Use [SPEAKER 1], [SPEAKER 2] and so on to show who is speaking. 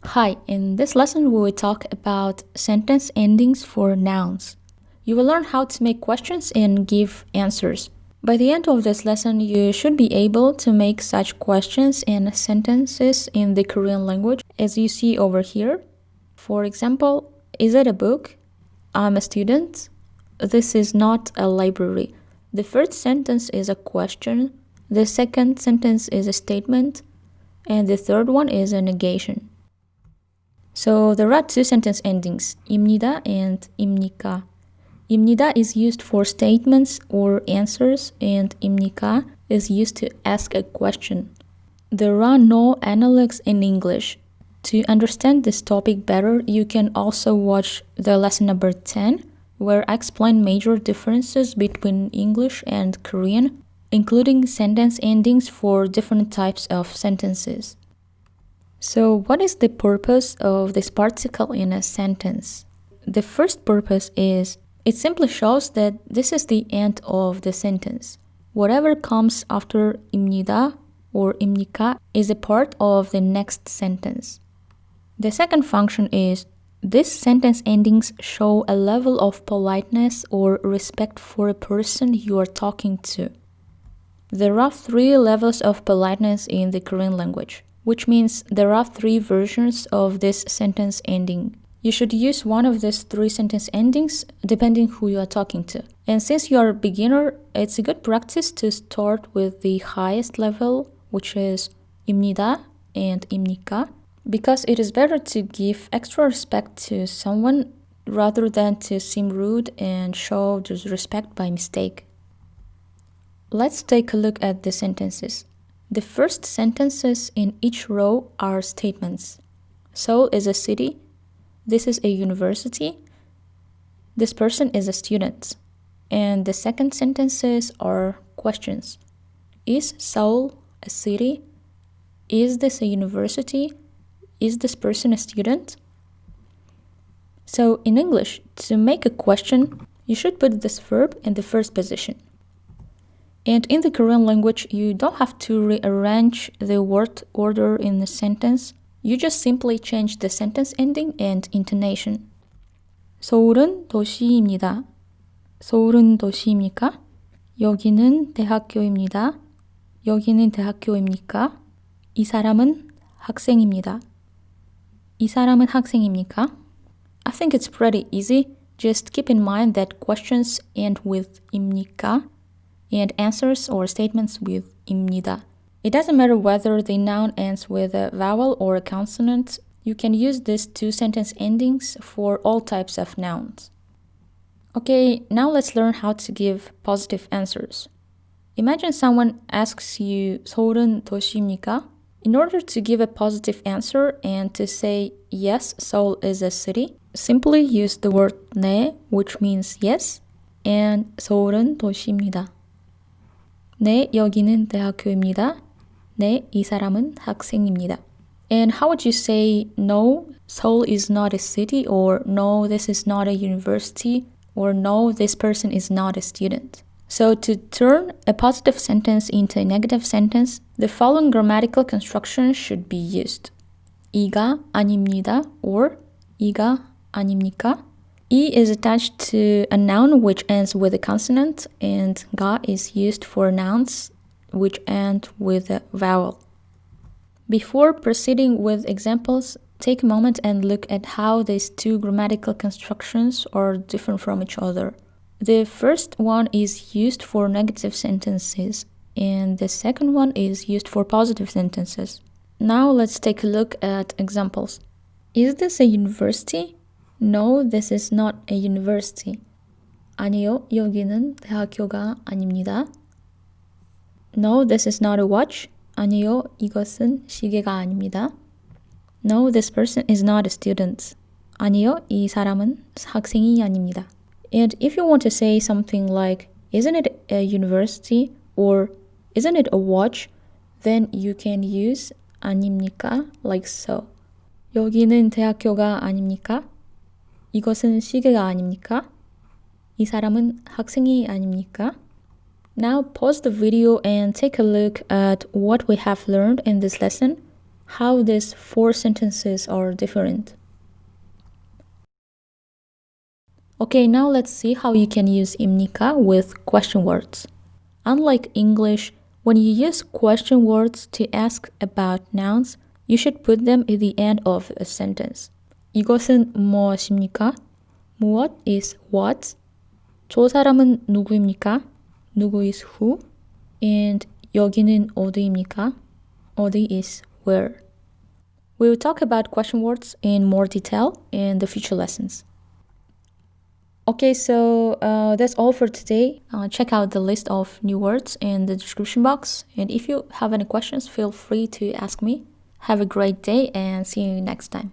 [SPEAKER 1] Hi, in this lesson we will talk about sentence endings for nouns. You will learn how to make questions and give answers. By the end of this lesson, you should be able to make such questions and sentences in the Korean language as you see over here. For example, is it a book? I'm a student. This is not a library. The first sentence is a question, the second sentence is a statement, and the third one is a negation. So there are two sentence endings, 입니다 and 입니까. 입니다 is used for statements or answers, and 입니까 is used to ask a question. There are no analogs in English. To understand this topic better, you can also watch the lesson number 10, where I explain major differences between English and Korean, including sentence endings for different types of sentences. So, what is the purpose of this particle in a sentence? The first purpose is it simply shows that this is the end of the sentence. Whatever comes after 입니다 or 입니까 is a part of the next sentence. The second function is these sentence endings show a level of politeness or respect for a person you are talking to. There are three levels of politeness in the Korean language, which means there are three versions of this sentence ending. You should use one of these three sentence endings depending who you are talking to. And since you are a beginner, it's a good practice to start with the highest level, which is 입니다 and 입니까, because it is better to give extra respect to someone rather than to seem rude and show disrespect by mistake. Let's take a look at the sentences. The first sentences in each row are statements. Seoul is a city. This is a university. This person is a student. And the second sentences are questions. Is Seoul a city? Is this a university? Is this person a student? So in English, to make a question, you should put this verb in the first position. And in the Korean language, you don't have to rearrange the word order in the sentence. You just simply change the sentence ending and intonation. 서울은 도시입니다. 서울은 도시입니까? 여기는 대학교입니다. 여기는 대학교입니까? 이 사람은 학생입니다. 이 사람은 학생입니까? I think it's pretty easy. Just keep in mind that questions end with 입니까 and answers or statements with 입니다. It doesn't matter whether the noun ends with a vowel or a consonant. You can use these two sentence endings for all types of nouns. Okay, now let's learn how to give positive answers. Imagine someone asks you 서울은 도시입니까? In order to give a positive answer and to say yes, Seoul is a city, simply use the word 네, which means yes, and 서울은 도시입니다. 네, 여기는 대학교입니다. 네, 이 사람은 학생입니다. And how would you say no, Seoul is not a city, or no, this is not a university, or no, this person is not a student? So to turn a positive sentence into a negative sentence, the following grammatical construction should be used. 이가 아닙니다, or 이가 아닙니까? E is attached to a noun which ends with a consonant, and ga is used for nouns which end with a vowel. Before proceeding with examples, take a moment and look at how these two grammatical constructions are different from each other. The first one is used for negative sentences, and the second one is used for positive sentences. Now let's take a look at examples. Is this a university? No, this is not a university. 아니요, 여기는 대학교가 아닙니다. No, this is not a watch. 아니요, 이것은 시계가 아닙니다. No, this person is not a student. 아니요, 이 사람은 학생이 아닙니다. And if you want to say something like, isn't it a university or isn't it a watch, then you can use 아닙니까 like so. 여기는 대학교가 아닙니까? 이것은 시계가 아닙니까? 이 사람은 학생이 아닙니까? Now pause the video and take a look at what we have learned in this lesson, how these 4 sentences are different. Okay, now let's see how you can use imnika with question words. Unlike English, when you use question words to ask about nouns, you should put them at the end of a sentence. 이것은 무엇입니까? 무엇 is what. 저 사람은 누구입니까? 누구 is who. And 여기는 어디입니까? 어디 is where. We will talk about question words in more detail in the future lessons. Okay, so that's all for today. Check out the list of new words in the description box. And if you have any questions, feel free to ask me. Have a great day and see you next time.